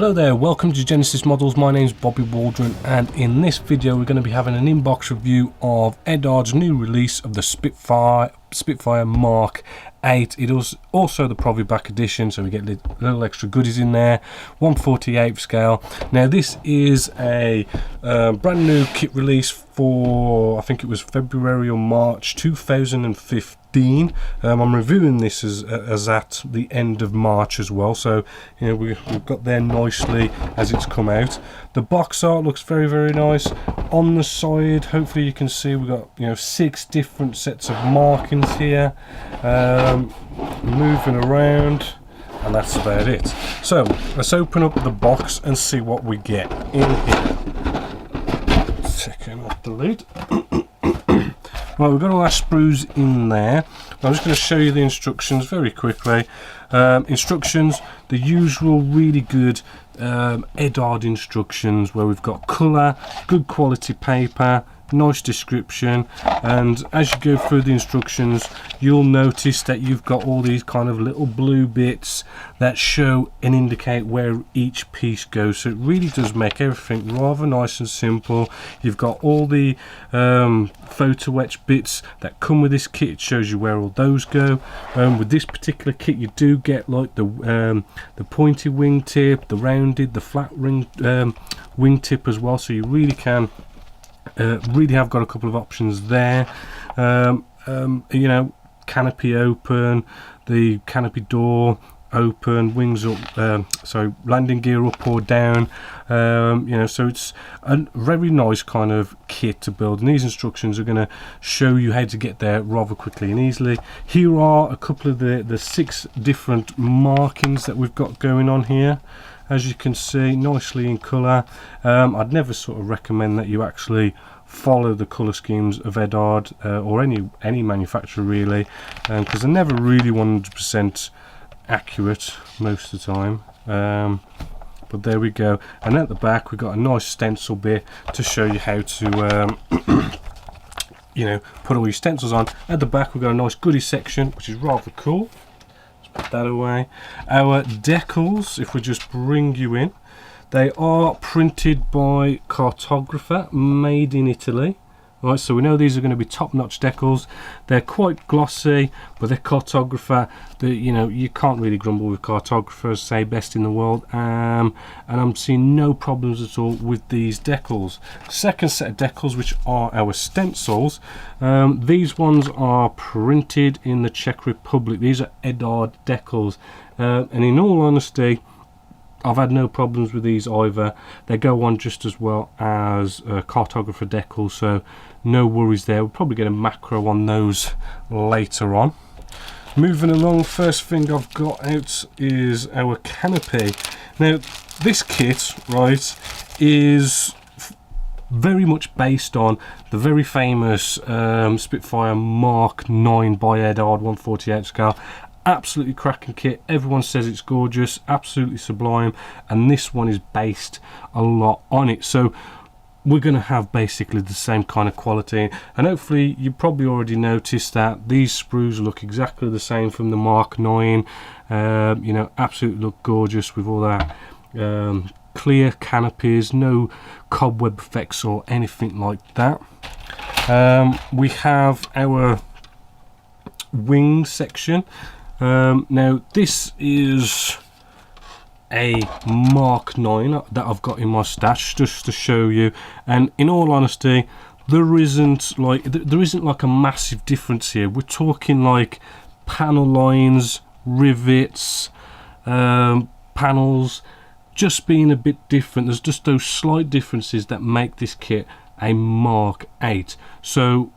Hello there, welcome to Genesis Models. My name's Bobby Waldron, and in this video we're going to be having an inbox review of Eduard's new release of the Spitfire Mark 8. It is also the Proviback edition, so we get little extra goodies in there. 1/48 scale. Now this is a brand new kit release for, I think it was February or March 2015. I'm reviewing this as at the end of March as well, so you know we've got there nicely as it's come out. The box art looks very nice. On the side, hopefully you can see we've got 6 different sets of markings here, moving around, and that's about it. So let's open up the box and see what we get in here. Taking off the lid. Right, we've got all our sprues in there. I'm just going to show you the instructions very quickly. Instructions, the usual really good Eduard instructions, where we've got colour, good quality paper, nice description, and as you go through the instructions you'll notice that you've got all these kind of little blue bits that show and indicate where each piece goes, so it really does make everything rather nice and simple. You've got all the photo etch bits that come with this kit. It shows you where all those go. With this particular kit you do get like the pointy wingtip, the rounded, the flat wingtip as well, so you really can really have got a couple of options there. Canopy open, the canopy door open, wings up, landing gear up or down, so it's a very nice kind of kit to build, and these instructions are going to show you how to get there rather quickly and easily. Here are a couple of the 6 different markings that we've got going on here. As you can see, nicely in colour. I'd never sort of recommend that you actually follow the colour schemes of Eduard or any manufacturer really, because they're never really 100% accurate most of the time. But there we go. And at the back we've got a nice stencil bit to show you how to put all your stencils on. At the back we've got a nice goodie section, which is rather cool. Put that away. Our decals, if we just bring you in, they are printed by Cartographer, made in Italy. Right, so we know these are going to be top-notch decals. They're quite glossy, but they're Cartographer. You can't really grumble with Cartographers, say best in the world. And I'm seeing no problems at all with these decals. Second set of decals, which are our stencils. These ones are printed in the Czech Republic. These are Eduard decals, and in all honesty, I've had no problems with these either. They go on just as well as Cartographer decals, so no worries there. We'll probably get a macro on those later on. Moving along, first thing I've got out is our canopy. Now this kit, right, is very much based on the very famous Spitfire Mark 9 by Eduard 1/48 scale. Absolutely cracking kit. Everyone says it's gorgeous, absolutely sublime, and this one is based a lot on it, so we're going to have basically the same kind of quality. And hopefully you probably already noticed that these sprues look exactly the same from the Mark 9. Absolutely look gorgeous with all that clear canopies, no cobweb effects or anything like that. We have our wing section. Now this is a Mark 9 that I've got in my stash just to show you, and in all honesty there isn't like a massive difference here. We're talking like panel lines, rivets, panels just being a bit different. There's just those slight differences that make this kit a Mark 8. So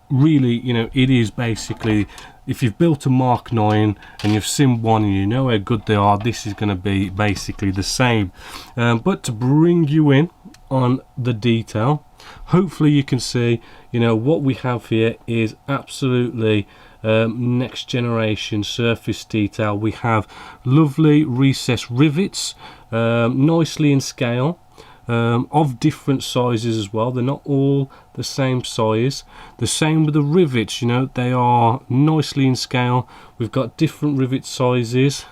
really, it is basically, if you've built a Mark 9 and you've seen one and you know how good they are, this is going to be basically the same. But to bring you in on the detail, hopefully you can see, what we have here is absolutely next generation surface detail. We have lovely recessed rivets, nicely in scale. Of different sizes as well. They're not all the same size. The same with the rivets, they are nicely in scale. We've got different rivet sizes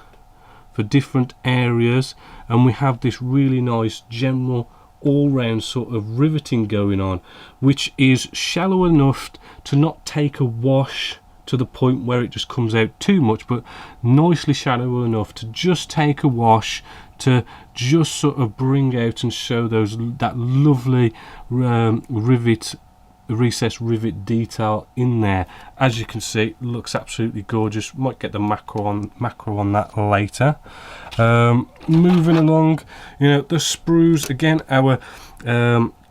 for different areas, and we have this really nice general all-round sort of riveting going on, which is shallow enough to not take a wash to the point where it just comes out too much, but nicely shallow enough to just take a wash, to just sort of bring out and show that lovely recessed rivet detail in there. As you can see, it looks absolutely gorgeous. Might get the macro on that later. Moving along, you know, the sprues again, our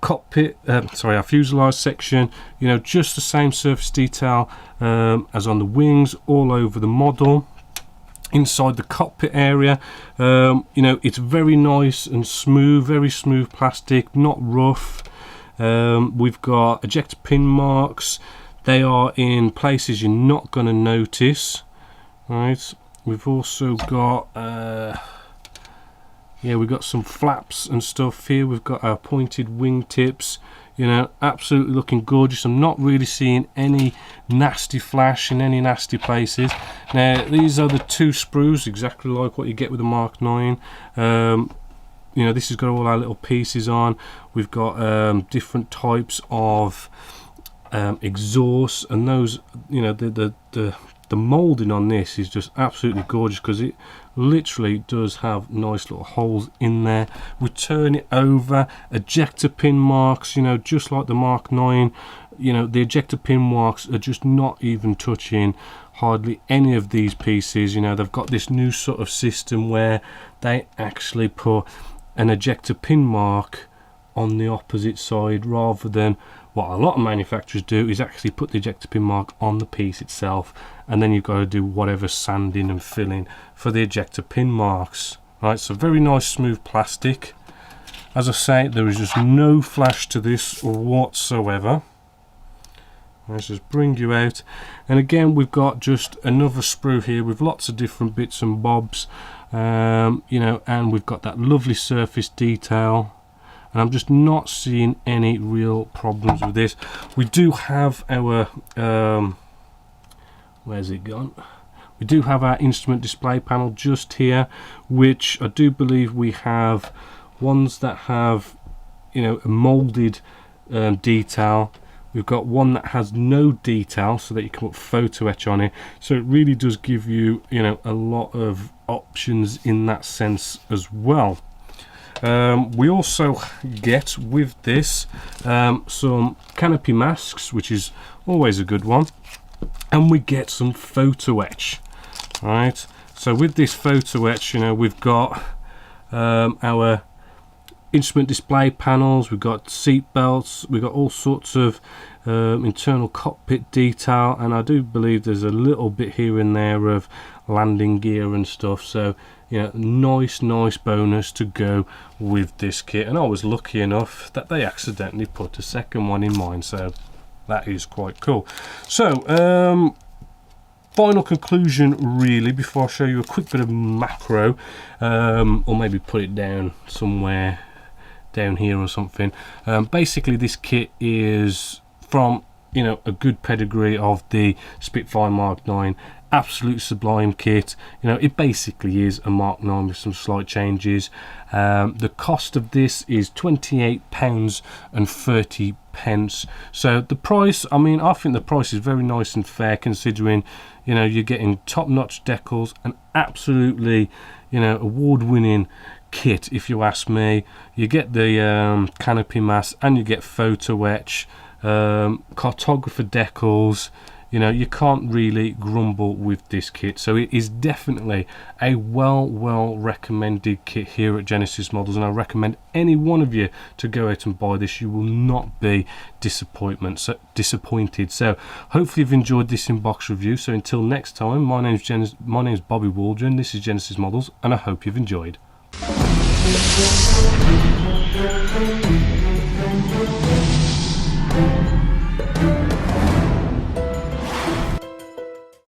cockpit, our fuselage section, you know, just the same surface detail as on the wings all over the model. Inside the cockpit area, you know, it's very nice and smooth, very smooth plastic, not rough. We've got ejector pin marks. They are in places you're not going to notice, right? We've also got we've got some flaps and stuff here. We've got our pointed wing tips, you know, absolutely looking gorgeous. I'm not really seeing any nasty flash in any nasty places. Now these are the two sprues, exactly like what you get with the Mark 9. You know, this has got all our little pieces on. We've got different types of exhausts, and those, you know, the moulding on this is just absolutely gorgeous because it literally does have nice little holes in there. We turn it over, ejector pin marks, you know, just like the Mark 9. You know, the ejector pin marks are just not even touching hardly any of these pieces. You know, they've got this new sort of system where they actually put an ejector pin mark on the opposite side, rather than what a lot of manufacturers do is actually put the ejector pin mark on the piece itself, and then you've got to do whatever sanding and filling for the ejector pin marks. Right, so very nice smooth plastic. As I say, there is just no flash to this whatsoever. Let's just bring you out, and again we've got just another sprue here with lots of different bits and bobs, you know, and we've got that lovely surface detail, and I'm just not seeing any real problems with this. We do have our where's it gone? We do have our instrument display panel just here, which I do believe we have ones that have, you know, a molded detail. We've got one that has no detail, so that you can put photo etch on it. So it really does give you, you know, a lot of options in that sense as well. We also get with this some canopy masks, which is always a good one, and we get some photo etch. Right, so with this photo etch, you know, we've got our instrument display panels, we've got seat belts, we've got all sorts of internal cockpit detail, and I do believe there's a little bit here and there of landing gear and stuff. So, you know, nice bonus to go with this kit, and I was lucky enough that they accidentally put a second one in mine, so that is quite cool. So final conclusion really, before I show you a quick bit of macro, or maybe put it down somewhere down here or something. Basically this kit is from, you know, a good pedigree of the Spitfire Mark 9. Absolute sublime kit. You know, it basically is a Mark 9 with some slight changes. The cost of this is £28.30. So the price, I mean, I think the price is very nice and fair, considering, you know, you're getting top-notch decals and absolutely, you know, award-winning kit, if you ask me. You get the canopy mask, and you get photo etch, cartographer decals. You know, you can't really grumble with this kit. So it is definitely a well recommended kit here at Genesis Models, and I recommend any one of you to go out and buy this. You will not be disappointed. So hopefully you've enjoyed this in-box review. So until next time, my name's Bobby Waldron, this is Genesis Models, and I hope you've enjoyed.